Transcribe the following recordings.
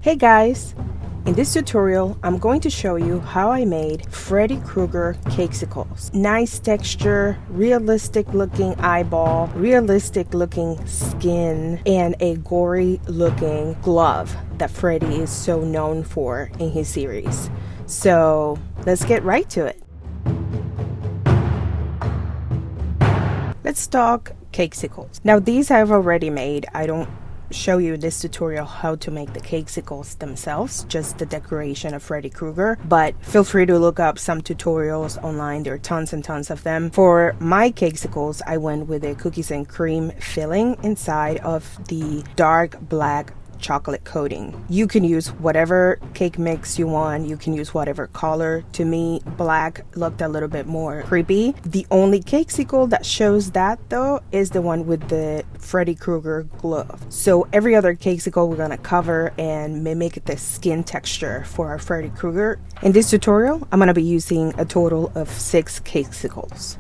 Hey guys! In this tutorial, I'm going to show you how I made Freddy Krueger cakesicles. Nice texture, realistic looking eyeball, realistic looking skin, and a gory looking glove that Freddy is so known for in his series. So let's get right to it. Let's talk cakesicles. Now these I've already made. I don't show you in this tutorial how to make the cakesicles themselves, just the decoration of Freddy Krueger, but feel free to look up some tutorials online. There are tons and tons of them. For my cakesicles, I went with a cookies and cream filling inside of the dark black chocolate coating. You can use whatever cake mix you want. You can use whatever color. To me, black looked a little bit more creepy. The only cakesicle that shows that though is the one with the Freddy Krueger glove. So every other cakesicle we're gonna cover and mimic the skin texture for our Freddy Krueger. In this tutorial, I'm gonna be using a total of 6 cakesicles.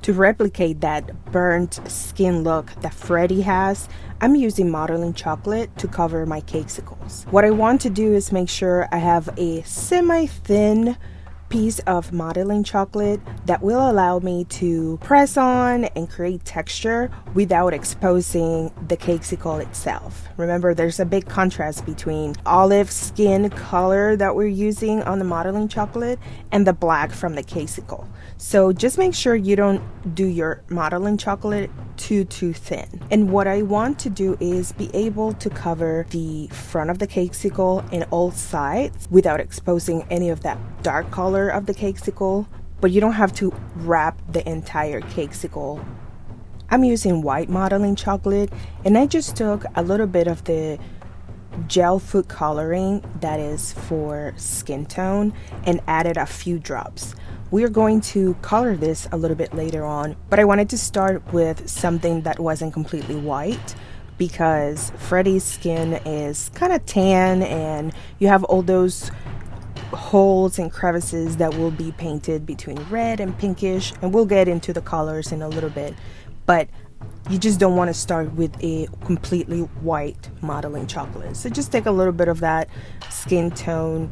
To replicate that burnt skin look that Freddy has, I'm using modeling chocolate to cover my cakesicles. What I want to do is make sure I have a semi-thin piece of modeling chocolate that will allow me to press on and create texture without exposing the cakesicle itself. Remember, there's a big contrast between olive skin color that we're using on the modeling chocolate and the black from the cakesicle. So just make sure you don't do your modeling chocolate too thin. And what I want to do is be able to cover the front of the cakesicle and all sides without exposing any of that dark color of the cakesicle, but you don't have to wrap the entire cakesicle. I'm using white modeling chocolate, and I just took a little bit of the gel food coloring that is for skin tone and added a few drops. We are going to color this a little bit later on, but I wanted to start with something that wasn't completely white because Freddy's skin is kind of tan and you have all those holes and crevices that will be painted between red and pinkish, and we'll get into the colors in a little bit, but you just don't want to start with a completely white modeling chocolate. So just take a little bit of that skin tone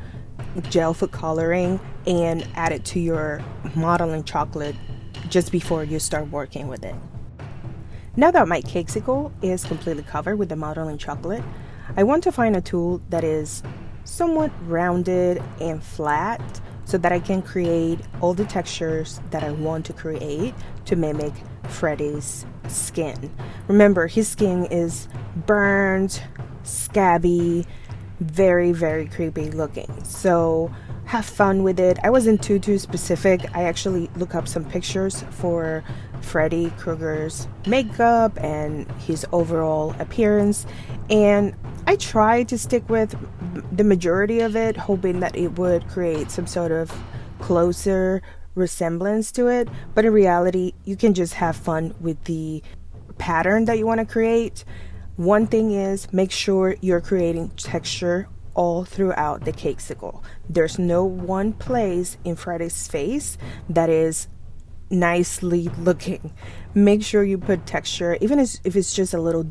gel food coloring and add it to your modeling chocolate just before you start working with it. Now that my cakesicle is completely covered with the modeling chocolate, I want to find a tool that is somewhat rounded and flat so that I can create all the textures that I want to create to mimic Freddy's skin. Remember, his skin is burned, scabby, very creepy looking, so have fun with it. I wasn't too specific. I actually look up some pictures for Freddy Krueger's makeup and his overall appearance, and I tried to stick with the majority of it, hoping that it would create some sort of closer resemblance to it, but in reality you can just have fun with the pattern that you want to create. One thing is, make sure you're creating texture all throughout the cakesicle. There's no one place in Freddy's face that is nicely looking. Make sure you put texture, even if it's just a little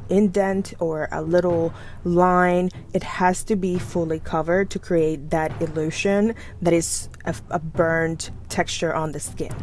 indent or a little line. It has to be fully covered to create that illusion that is a burned texture on the skin.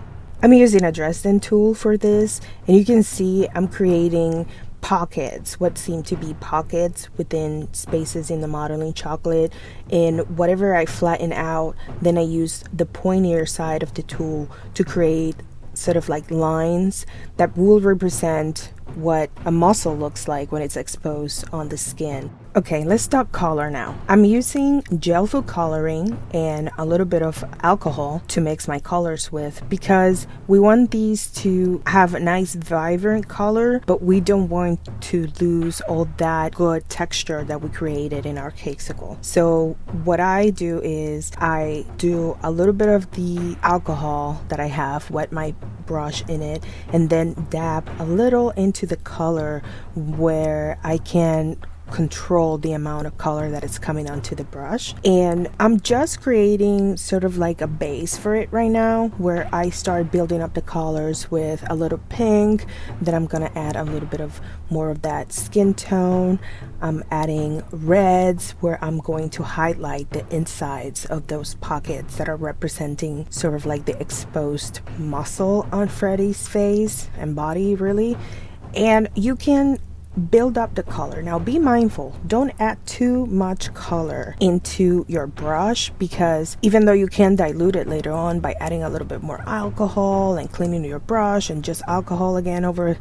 I'm using a Dresden tool for this, and you can see I'm creating pockets, what seem to be pockets within spaces in the modeling chocolate, and whatever I flatten out, then I use the pointier side of the tool to create sort of like lines that will represent what a muscle looks like when it's exposed on the skin. Okay, let's talk color now. I'm using gel food coloring and a little bit of alcohol to mix my colors with because we want these to have a nice vibrant color, but we don't want to lose all that good texture that we created in our cakesicle. So what I do is I do a little bit of the alcohol that I have, wet my brush in it, and then dab a little into the color where I can control the amount of color that is coming onto the brush. And I'm just creating sort of like a base for it right now, where I start building up the colors with a little pink. Then I'm gonna add a little bit of more of that skin tone. I'm adding reds, where I'm going to highlight the insides of those pockets that are representing sort of like the exposed muscle on Freddy's face and body, really. And you can build up the color. Now be mindful, don't add too much color into your brush, because even though you can dilute it later on by adding a little bit more alcohol and cleaning your brush and just alcohol again over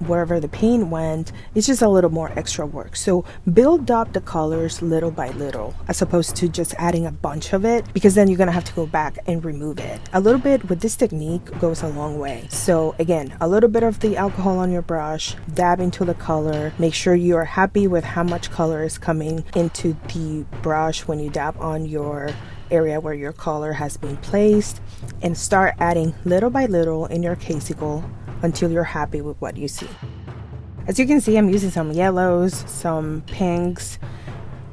wherever the paint went, it's just a little more extra work. So build up the colors little by little, as opposed to just adding a bunch of it, because then you're gonna have to go back and remove it. A little bit with this technique goes a long way. So again, a little bit of the alcohol on your brush, dab into the color, make sure you are happy with how much color is coming into the brush when you dab on your area where your color has been placed, and start adding little by little in your cakesicle until you're happy with what you see. As you can see, I'm using some yellows, some pinks.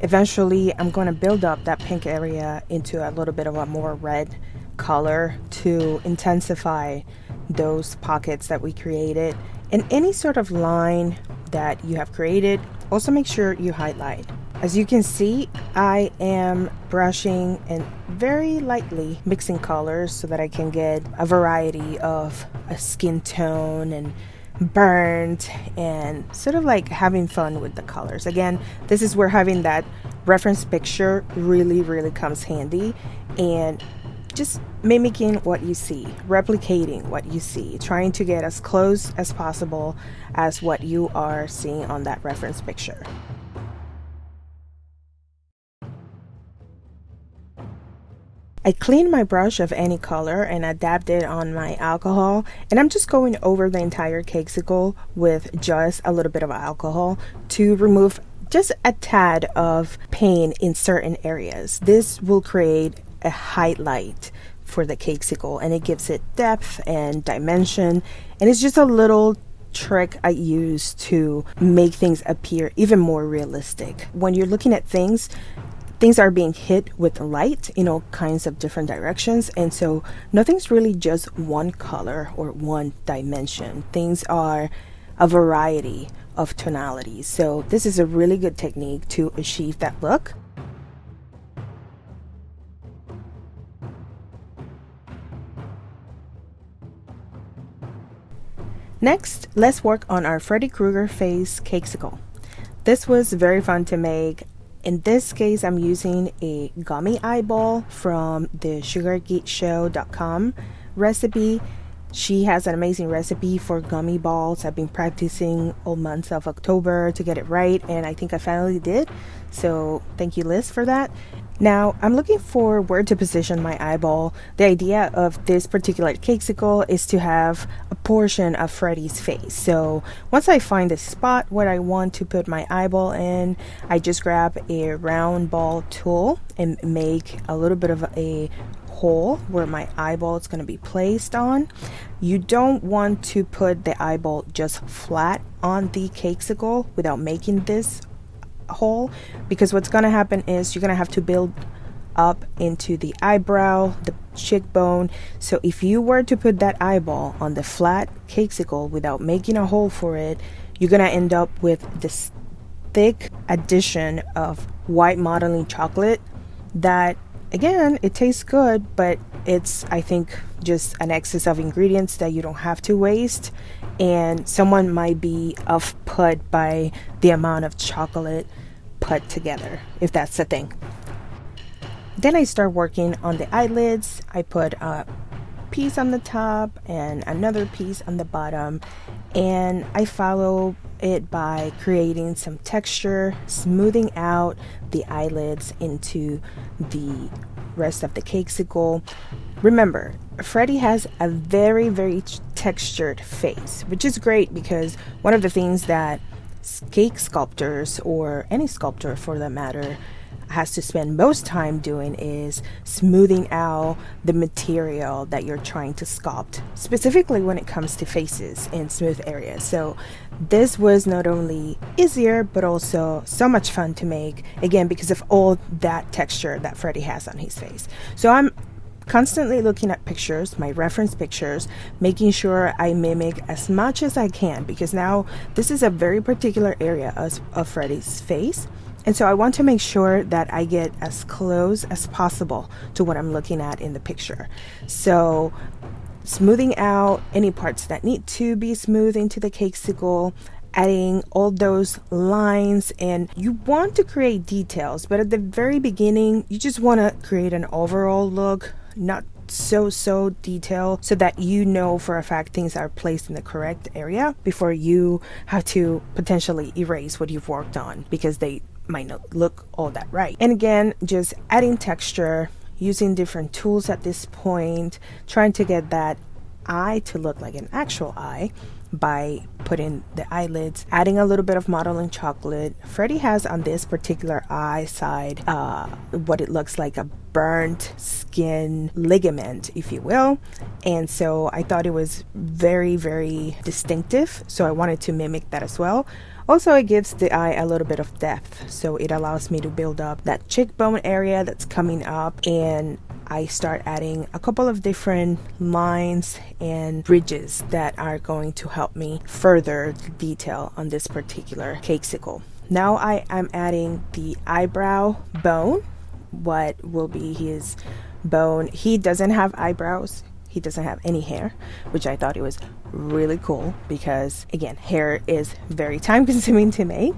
Eventually, I'm going to build up that pink area into a little bit of a more red color to intensify those pockets that we created. And any sort of line that you have created, also make sure you highlight. As you can see, I am brushing and very lightly mixing colors so that I can get a variety of a skin tone and burnt, and sort of like having fun with the colors. Again, this is where having that reference picture really comes handy, and just mimicking what you see, replicating what you see, trying to get as close as possible as what you are seeing on that reference picture. I cleaned my brush of any color and I dabbed it on my alcohol, and I'm just going over the entire cakesicle with just a little bit of alcohol to remove just a tad of paint in certain areas. This will create a highlight for the cakesicle, and it gives it depth and dimension, and it's just a little trick I use to make things appear even more realistic. When you're looking at things are being hit with light in all kinds of different directions, and so nothing's really just one color or one dimension. Things are a variety of tonalities. So this is a really good technique to achieve that look. Next, let's work on our Freddy Krueger face cakesicle. This was very fun to make. In this case, I'm using a gummy eyeball from the sugargateshow.com recipe. She has an amazing recipe for gummy balls. I've been practicing all month of October to get it right, and I think I finally did. So thank you, Liz, for that. Now I'm looking for where to position my eyeball. The idea of this particular cakesicle is to have a portion of Freddy's face. So once I find the spot where I want to put my eyeball in, I just grab a round ball tool and make a little bit of a hole where my eyeball is going to be placed on. You don't want to put the eyeball just flat on the cakesicle without making this hole, because what's going to happen is you're going to have to build up into the eyebrow, the cheekbone. So if you were to put that eyeball on the flat cakesicle without making a hole for it, you're going to end up with this thick addition of white modeling chocolate that, again, it tastes good, but it's, I think, just an excess of ingredients that you don't have to waste, and someone might be off-put by the amount of chocolate put together, if that's the thing. Then I start working on the eyelids. I put a piece on the top and another piece on the bottom, and I follow it by creating some texture, smoothing out the eyelids into the rest of the cakesicle. Remember, Freddy has a very textured face, which is great because one of the things that cake sculptors, or any sculptor for that matter, has to spend most time doing is smoothing out the material that you're trying to sculpt, specifically when it comes to faces and smooth areas. So this was not only easier, but also so much fun to make, again, because of all that texture that Freddy has on his face. So I'm constantly looking at pictures, my reference pictures, making sure I mimic as much as I can, because now this is a very particular area of Freddy's face. And so I want to make sure that I get as close as possible to what I'm looking at in the picture. So smoothing out any parts that need to be smooth into the cakesicle, adding all those lines, and you want to create details, but at the very beginning you just want to create an overall look, not so detailed, so that you know for a fact things are placed in the correct area before you have to potentially erase what you've worked on, because they might not look all that right. And again, just adding texture, using different tools at this point, trying to get that eye to look like an actual eye by putting the eyelids, adding a little bit of modeling chocolate. Freddy has on this particular eye side what it looks like a burnt skin ligament, if you will, and so I thought it was very distinctive, so I wanted to mimic that as well. Also, it gives the eye a little bit of depth, so it allows me to build up that cheekbone area that's coming up, and I start adding a couple of different lines and ridges that are going to help me further the detail on this particular cakesicle. Now I am adding the eyebrow bone, what will be his bone. He doesn't have eyebrows. He doesn't have any hair, which I thought it was really cool because, again, hair is very time consuming to make.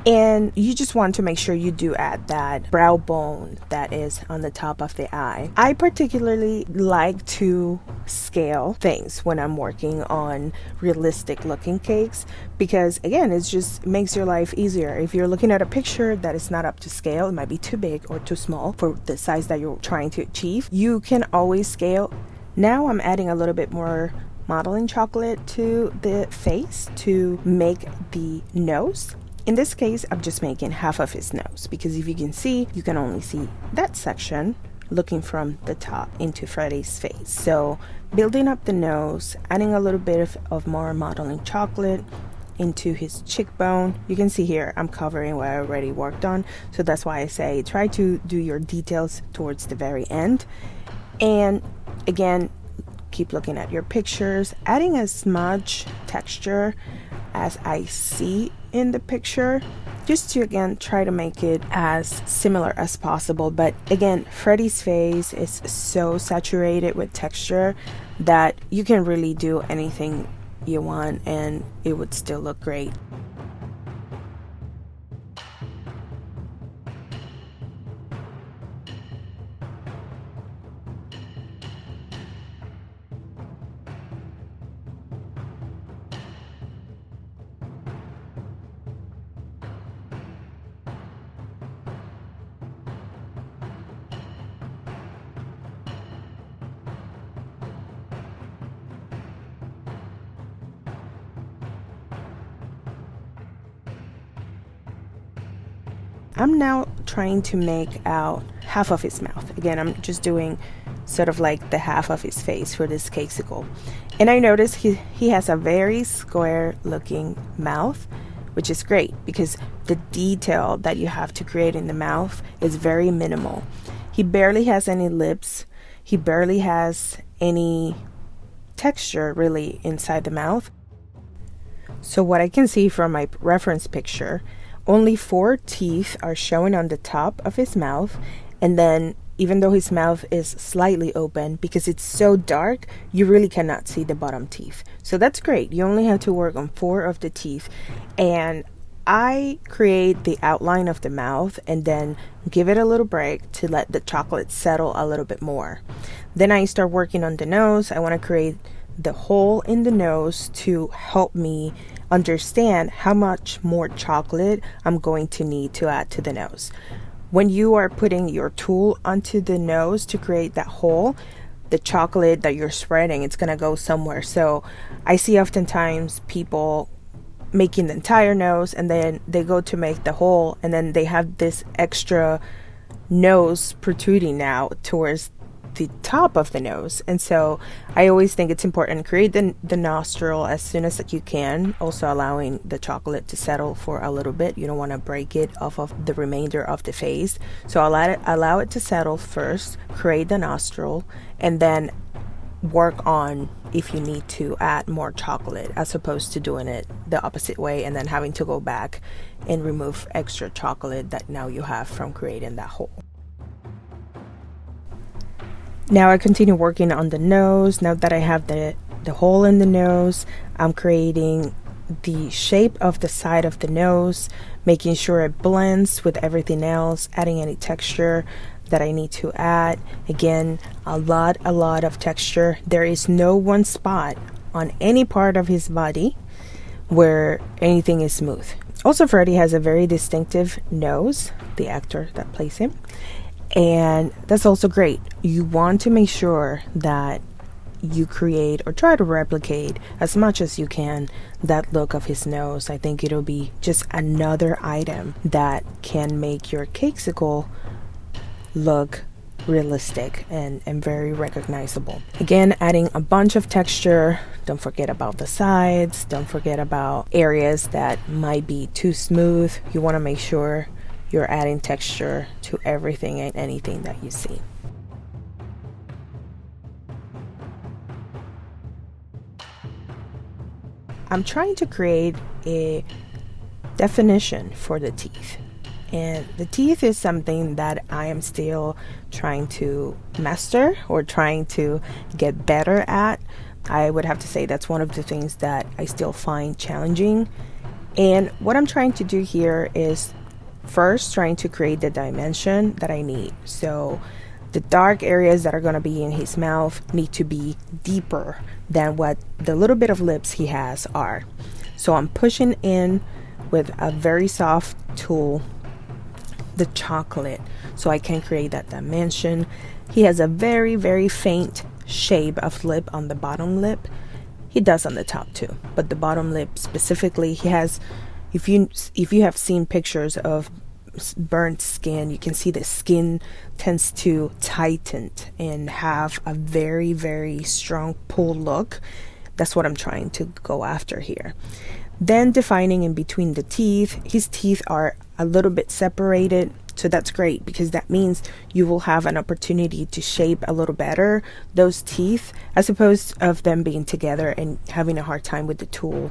And you just want to make sure you do add that brow bone that is on the top of the eye. I particularly like to scale things when I'm working on realistic looking cakes because, again, it just makes your life easier. If you're looking at a picture that is not up to scale, it might be too big or too small for the size that you're trying to achieve, you can always scale. Now I'm adding a little bit more modeling chocolate to the face to make the nose. In this case, I'm just making half of his nose because if you can see, you can only see that section looking from the top into Freddy's face. So building up the nose, adding a little bit of more modeling chocolate into his cheekbone. You can see here I'm covering what I already worked on, so that's why I say try to do your details towards the very end. And again, keep looking at your pictures, adding as much texture as I see in the picture, just to again try to make it as similar as possible. But again, Freddy's face is so saturated with texture that you can really do anything you want and it would still look great. I'm now trying to make out half of his mouth. Again, I'm just doing sort of like the half of his face for this cakesicle. And I noticed he has a very square looking mouth, which is great because the detail that you have to create in the mouth is very minimal. He barely has any lips. He barely has any texture really inside the mouth. So what I can see from my reference picture, only 4 teeth are showing on the top of his mouth, and then even though his mouth is slightly open, because it's so dark, you really cannot see the bottom teeth. So that's great. You only have to work on 4 of the teeth, and I create the outline of the mouth and then give it a little break to let the chocolate settle a little bit more. Then I start working on the nose. I want to create the hole in the nose to help me understand how much more chocolate I'm going to need to add to the nose. When you are putting your tool onto the nose to create that hole, the chocolate that you're spreading, it's gonna go somewhere. So I see oftentimes people making the entire nose and then they go to make the hole and then they have this extra nose protruding now towards the top of the nose. And so I always think it's important to create the nostril as soon as you can, also allowing the chocolate to settle for a little bit. You don't want to break it off of the remainder of the face, so allow it to settle first, create the nostril, and then work on if you need to add more chocolate, as opposed to doing it the opposite way and then having to go back and remove extra chocolate that now you have from creating that hole. Now I continue working on the nose. Now that I have the hole in the nose, I'm creating the shape of the side of the nose, making sure it blends with everything else, adding any texture that I need to add. Again, a lot of texture. There is no one spot on any part of his body where anything is smooth. Also, Freddy has a very distinctive nose, the actor that plays him. And that's also great. You want to make sure that you create or try to replicate as much as you can that look of his nose. I think it'll be just another item that can make your cakesicle look realistic and very recognizable. Again, adding a bunch of texture. Don't forget about the sides. Don't forget about areas that might be too smooth. You want to make sure you're adding texture to everything and anything that you see. I'm trying to create a definition for the teeth. And the teeth is something that I am still trying to master or trying to get better at. I would have to say that's one of the things that I still find challenging. And what I'm trying to do here is first trying to create the dimension that I need. So the dark areas that are going to be in his mouth need to be deeper than what the little bit of lips he has are. So I'm pushing in with a very soft tool the chocolate so I can create that dimension. He has a very faint shape of lip on the bottom lip. He does on the top too, but the bottom lip specifically, he has, if you have seen pictures of burnt skin, you can see the skin tends to tighten and have a very strong pull look. That's what I'm trying to go after here. Then defining in between the teeth. His teeth are a little bit separated, so that's great because that means you will have an opportunity to shape a little better those teeth, as opposed of them being together and having a hard time with the tool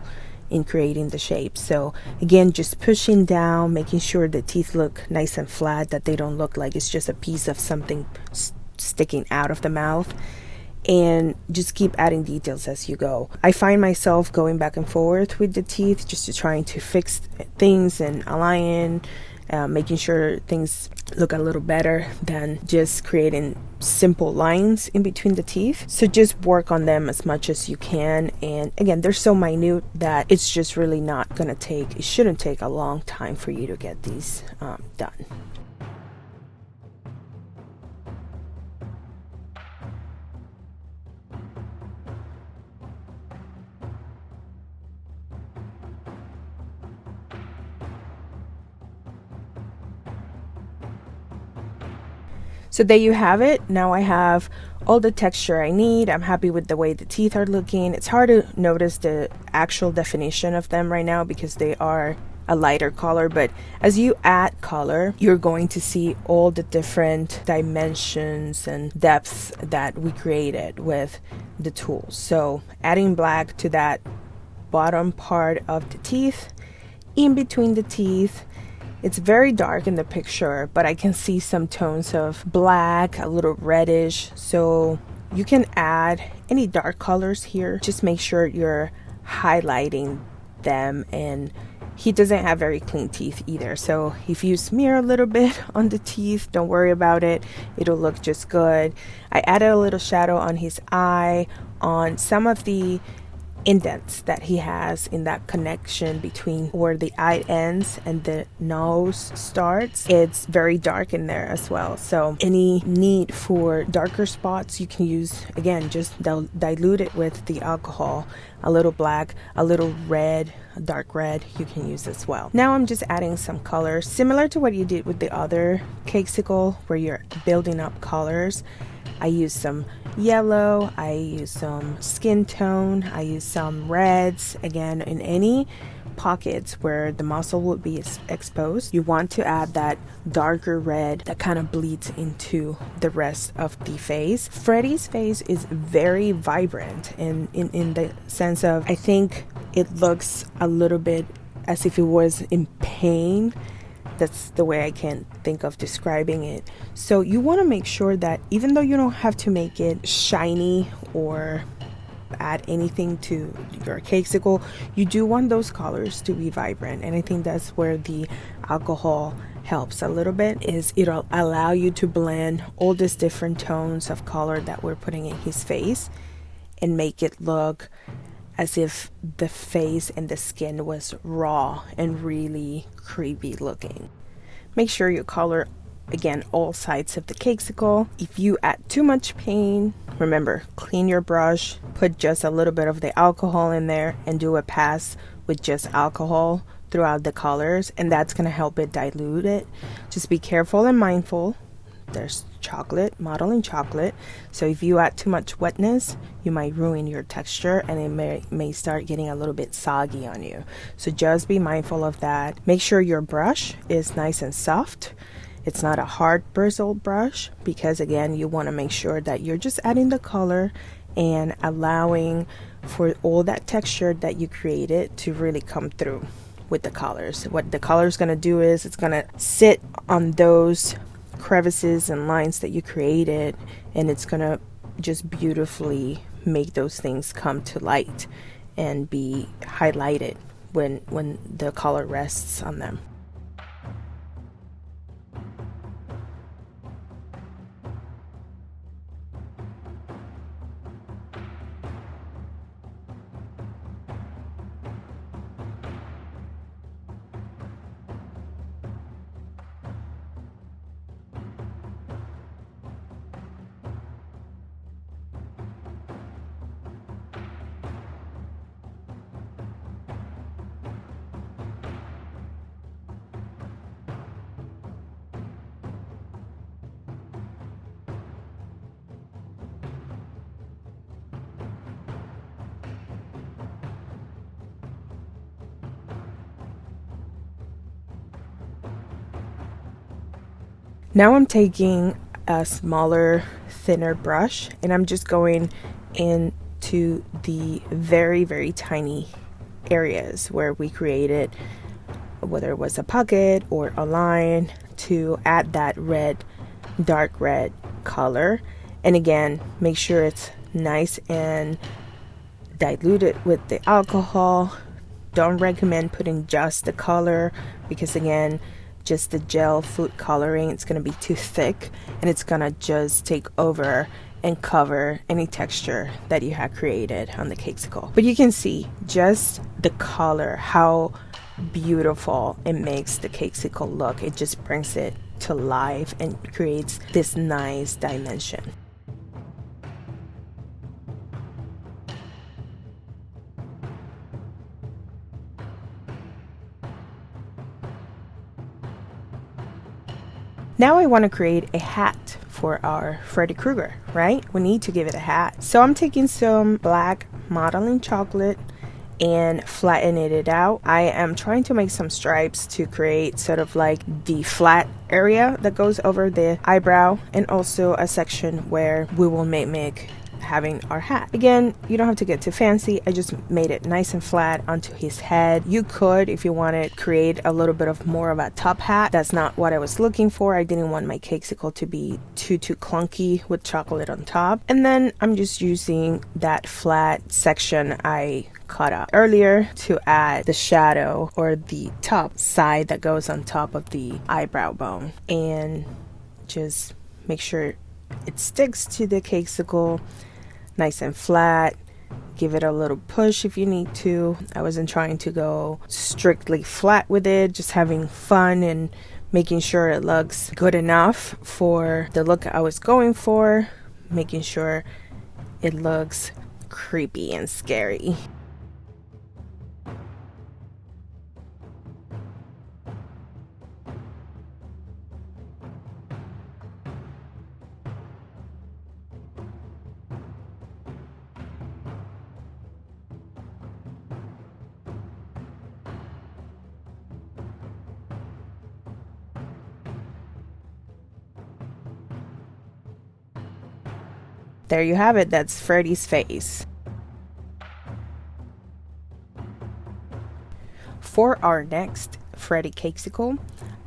in creating the shape. So again, just pushing down, making sure the teeth look nice and flat, that they don't look like it's just a piece of something sticking out of the mouth, and just keep adding details as you go. I find myself going back and forth with the teeth just to trying to fix things and align, making sure things look a little better than just creating simple lines in between the teeth. So just work on them as much as you can. And again, they're so minute that it's just really not gonna take, it shouldn't take a long time for you to get these done. So there you have it. Now I have all the texture I need. I'm happy with the way the teeth are looking. It's hard to notice the actual definition of them right now because they are a lighter color, but as you add color, you're going to see all the different dimensions and depths that we created with the tools. So adding black to that bottom part of the teeth, in between the teeth. It's very dark in the picture, but I can see some tones of black, a little reddish. So you can add any dark colors here. Just make sure you're highlighting them. And he doesn't have very clean teeth either. So if you smear a little bit on the teeth, don't worry about it. It'll look just good. I added a little shadow on his eye, on some of the indents that he has in that connection between where the eye ends and the nose starts. It's very dark in there as well. So any need for darker spots, you can use, again, just dilute it with the alcohol. A little black, a little red, a dark red, you can use as well. Now I'm just adding some colors, similar to what you did with the other cakesicle, where you're building up colors. I use some yellow, I use some skin tone, I use some reds. Again, in any pockets where the muscle would be exposed, you want to add that darker red that kind of bleeds into the rest of the face. Freddy's face is very vibrant in the sense of, I think it looks a little bit as if it was in pain. That's the way I can think of describing it. So you want to make sure that even though you don't have to make it shiny or add anything to your cakesicle, you do want those colors to be vibrant. And I think that's where the alcohol helps a little bit, is it'll allow you to blend all these different tones of color that we're putting in his face and make it look as if the face and the skin was raw and really creepy looking. Make sure you color, again, all sides of the cakesicle. If you add too much paint, remember, clean your brush, put just a little bit of the alcohol in there and do a pass with just alcohol throughout the colors, and that's going to help it dilute it. Just be careful and mindful. There's chocolate, modeling chocolate, so if you add too much wetness, you might ruin your texture and it may start getting a little bit soggy on you. So just be mindful of that. Make sure your brush is nice and soft. It's not a hard bristled brush, because again, you want to make sure that you're just adding the color and allowing for all that texture that you created to really come through with the colors. What the color is going to do is it's going to sit on those crevices and lines that you created, and it's going to just beautifully make those things come to light and be highlighted when the color rests on them. Now I'm taking a smaller, thinner brush and I'm just going into the very, very tiny areas where we created, whether it was a pocket or a line, to add that red, dark red color. And again, make sure it's nice and diluted with the alcohol. Don't recommend putting just the color, because again, just the gel food coloring, it's going to be too thick and it's going to just take over and cover any texture that you had created on the cakesicle. But you can see just the color, how beautiful it makes the cakesicle look. It just brings it to life and creates this nice dimension. Now I want to create a hat for our Freddy Krueger, right? We need to give it a hat. So I'm taking some black modeling chocolate and flattening it out. I am trying to make some stripes to create sort of like the flat area that goes over the eyebrow, and also a section where we will mimic having our hat. Again, you don't have to get too fancy. I just made it nice and flat onto his head. You could, if you wanted, create a little bit of more of a top hat. That's not what I was looking for. I didn't want my cakesicle to be too clunky with chocolate on top. And then I'm just using that flat section I cut up earlier to add the shadow, or the top side that goes on top of the eyebrow bone, and just make sure it sticks to the cakesicle nice and flat. give it a little push if you need to. I wasn't trying to go strictly flat with it, just having fun and making sure it looks good enough for the look I was going for, making sure it looks creepy and scary. There you have it, that's Freddy's face. For our next Freddy Cakesicle,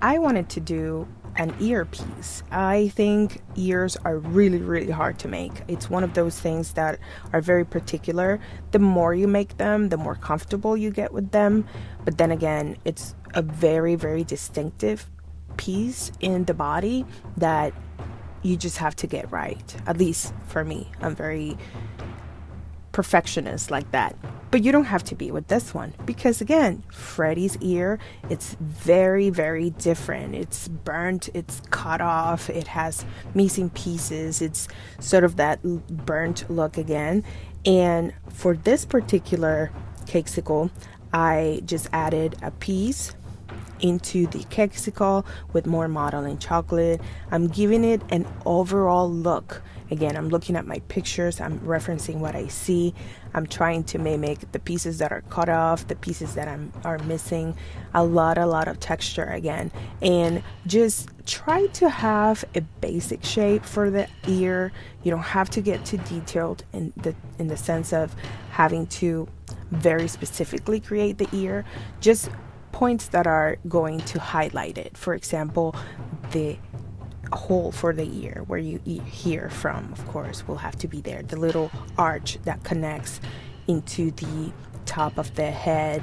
I wanted to do an earpiece. I think ears are really hard to make. It's one of those things that are very particular. The more you make them, the more comfortable you get with them. But then again, it's a very distinctive piece in the body that you just have to get right. At least for me, I'm very perfectionist like that. But you don't have to be with this one, because again, Freddy's ear, it's very different. It's burnt, it's cut off, it has missing pieces, it's sort of that burnt look again. And for this particular cakesicle, I just added a piece into the cakesicle with more modeling chocolate. I'm giving it an overall look. Again, I'm looking at my pictures, I'm referencing what I see. I'm trying to mimic the pieces that are cut off, the pieces that are missing, a lot of texture again, and just try to have a basic shape for the ear. You don't have to get too detailed in the sense of having to very specifically create the ear. Just points that are going to highlight it. For example, the hole for the ear where you hear from, of course, will have to be there. The little arch that connects into the top of the head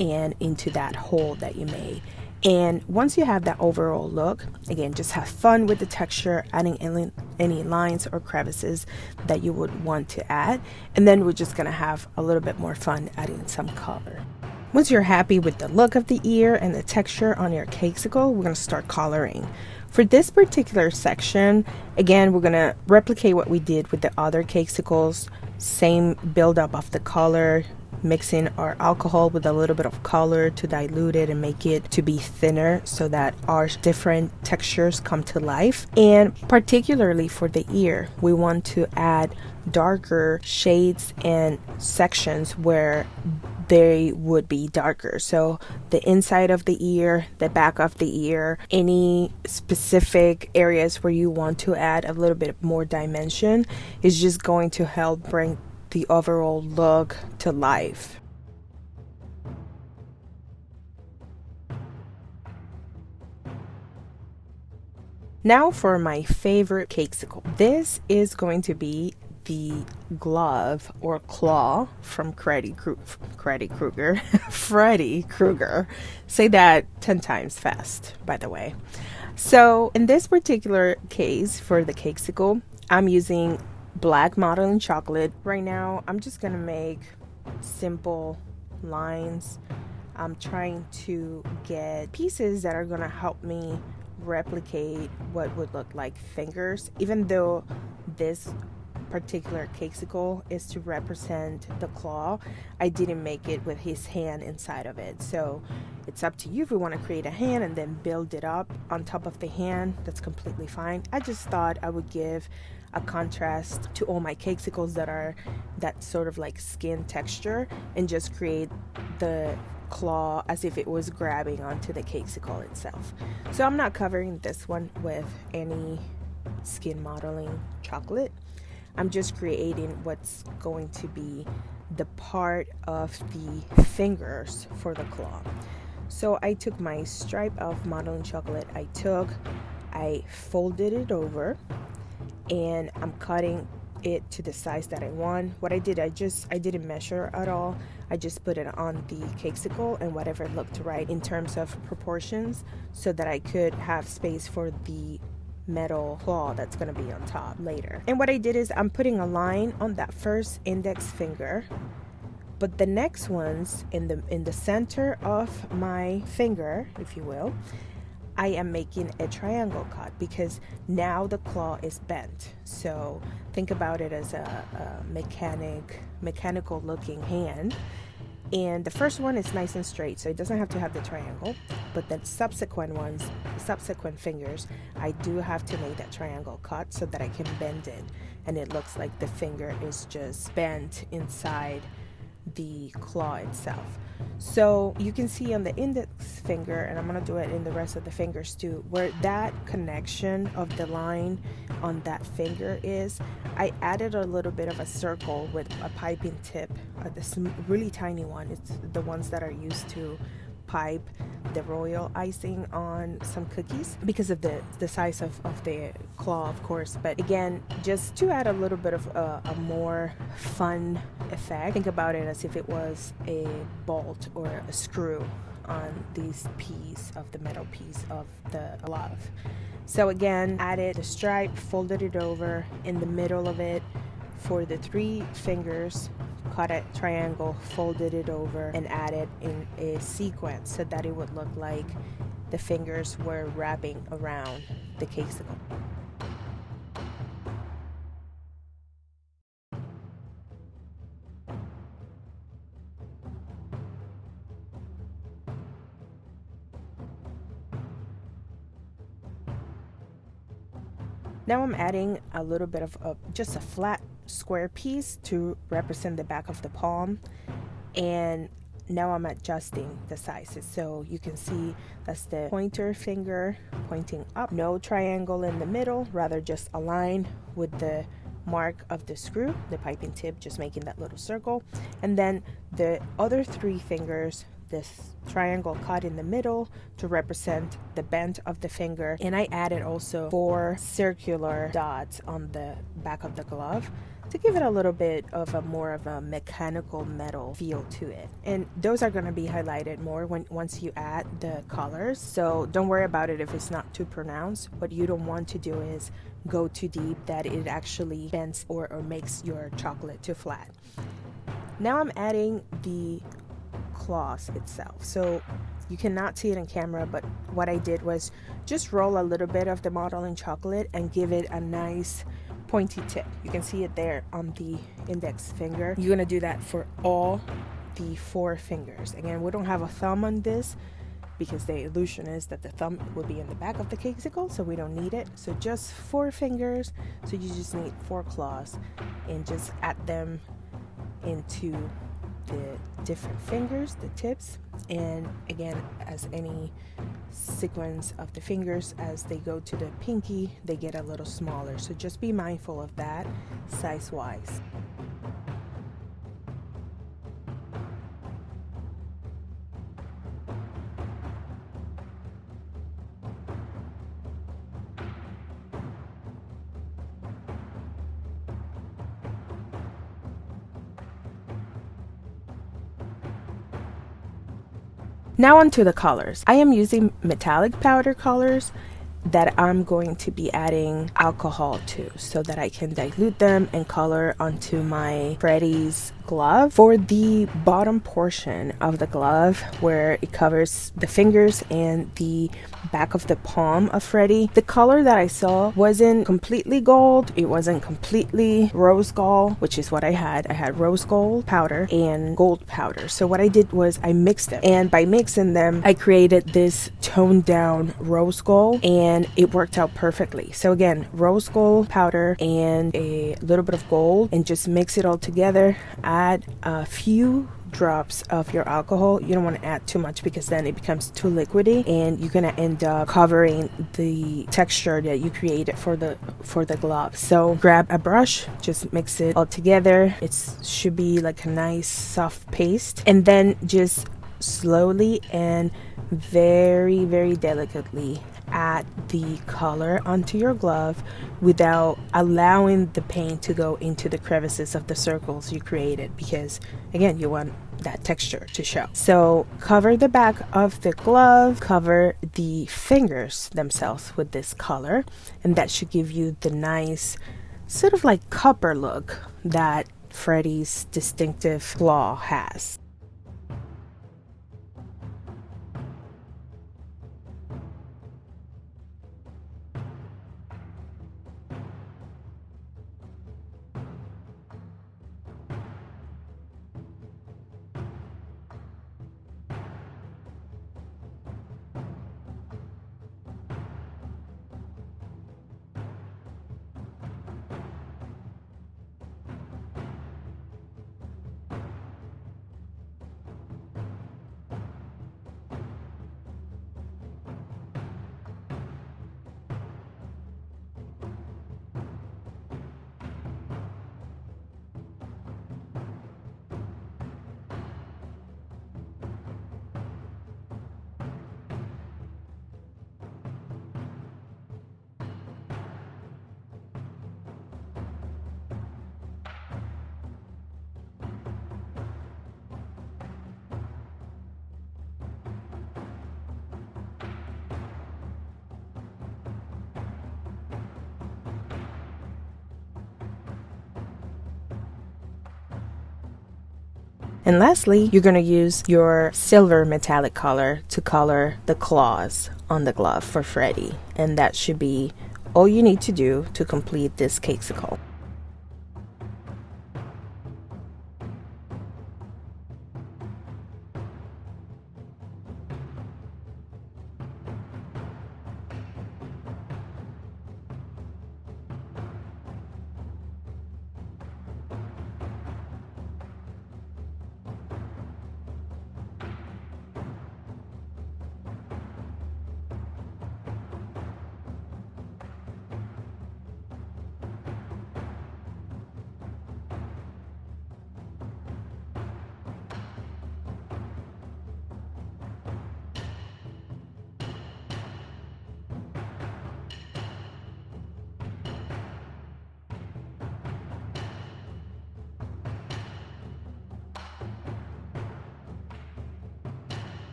and into that hole that you made. And once you have that overall look, again, just have fun with the texture, adding any lines or crevices that you would want to add. And then we're just gonna have a little bit more fun adding some color. Once you're happy with the look of the ear and the texture on your cakesicle, we're going to start coloring. For this particular section, again, we're going to replicate what we did with the other cakesicles. Same buildup of the color, mixing our alcohol with a little bit of color to dilute it and make it to be thinner so that our different textures come to life. And particularly for the ear, we want to add darker shades and sections where they would be darker. So the inside of the ear, the back of the ear, any specific areas where you want to add a little bit more dimension is just going to help bring the overall look to life. Now for my favorite cakesicle. This is going to be the glove or claw from Freddy Krueger. Freddy Krueger. Say that 10 times fast, by the way. So in this particular case for the cakesicle, I'm using black modeling chocolate. Right now, I'm just gonna make simple lines. I'm trying to get pieces that are gonna help me replicate what would look like fingers, even though this particular cakesicle is to represent the claw. I didn't make it with his hand inside of it, so it's up to you if you want to create a hand and then build it up on top of the hand. That's completely fine. I just thought I would give a contrast to all my cakesicles that are that sort of like skin texture and just create the claw as if it was grabbing onto the cakesicle itself. So I'm not covering this one with any skin modeling chocolate. I'm just creating what's going to be the part of the fingers for the claw. So I took my stripe of modeling chocolate, I folded it over, and I'm cutting it to the size that I want. What I did, I didn't measure at all. I just put it on the cakesicle and whatever looked right in terms of proportions so that I could have space for the metal claw that's going to be on top later. And what I did is I'm putting a line on that first index finger, but the next ones in the center of my finger, if you will, I am making a triangle cut because now the claw is bent. So think about it as a mechanical looking hand. And the first one is nice and straight, so it doesn't have to have the triangle. But the subsequent ones, the subsequent fingers, I do have to make that triangle cut so that I can bend it. And it looks like the finger is just bent inside the claw itself. So you can see on the index finger, and I'm going to do it in the rest of the fingers too, where that connection of the line on that finger is, I added a little bit of a circle with a piping tip, this really tiny one. It's the ones that are used to pipe the royal icing on some cookies because of the size of the claw, of course. But again, just to add a little bit of a more fun effect, think about it as if it was a bolt or a screw on these piece of the metal piece of the glove. So again, added the stripe, folded it over in the middle of it for the 3 fingers, cut a triangle, folded it over, and added in a sequence so that it would look like the fingers were wrapping around the cakesicle. Now I'm adding a little bit of just a flat square piece to represent the back of the palm, and now I'm adjusting the sizes. So you can see that's the pointer finger pointing up, no triangle in the middle, rather just a line with the mark of the screw, the piping tip, just making that little circle. And then the other 3 fingers, this triangle cut in the middle to represent the bend of the finger. And I added also 4 circular dots on the back of the glove to give it a little bit of a more of a mechanical metal feel to it. And those are going to be highlighted more once you add the colors. So don't worry about it if it's not too pronounced. What you don't want to do is go too deep that it actually bends or makes your chocolate too flat. Now I'm adding the claws itself. So you cannot see it in camera, but what I did was just roll a little bit of the modeling chocolate and give it a nice pointy tip. You can see it there on the index finger. You're gonna do that for all the 4 fingers. Again, we don't have a thumb on this because the illusion is that the thumb will be in the back of the cakesicle, so we don't need it. So just 4 fingers. So you just need 4 claws and just add them into the different fingers, the tips. And again, as any sequence of the fingers, as they go to the pinky, they get a little smaller. So just be mindful of that size wise. Now onto the colors. I am using metallic powder colors that I'm going to be adding alcohol to so that I can dilute them and color onto my Freddy's glove. For the bottom portion of the glove where it covers the fingers and the back of the palm of Freddy, the color that I saw wasn't completely gold, it wasn't completely rose gold, which is what I had. I had rose gold powder and gold powder. So what I did was I mixed them, and by mixing them I created this toned down rose gold, and it worked out perfectly. So again, rose gold powder and a little bit of gold, and just mix it all together. Add a few drops of your alcohol. You don't want to add too much because then it becomes too liquidy and you're gonna end up covering the texture that you created for the glove. So grab a brush, just mix it all together. It should be like a nice soft paste, and then just slowly and very, very delicately add the color onto your glove without allowing the paint to go into the crevices of the circles you created, because again, you want that texture to show. So cover the back of the glove, cover the fingers themselves with this color, and that should give you the nice sort of like copper look that Freddy's distinctive claw has. And lastly, you're going to use your silver metallic color to color the claws on the glove for Freddy. And that should be all you need to do to complete this cakesicle.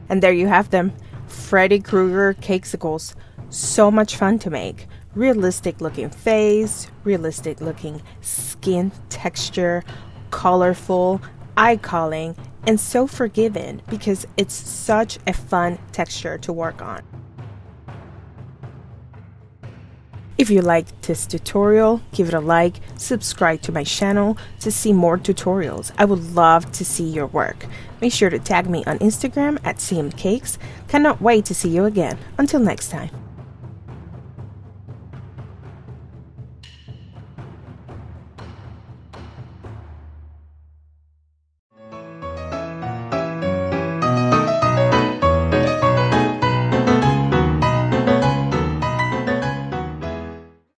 And there you have them, Freddy Krueger cakesicles. So much fun to make. Realistic looking face, realistic looking skin texture, colorful, eye-calling, and so forgiving because it's such a fun texture to work on. If you liked this tutorial, give it a like, subscribe to my channel to see more tutorials. I would love to see your work. Make sure to tag me on Instagram at CMCakes. Cannot wait to see you again. Until next time.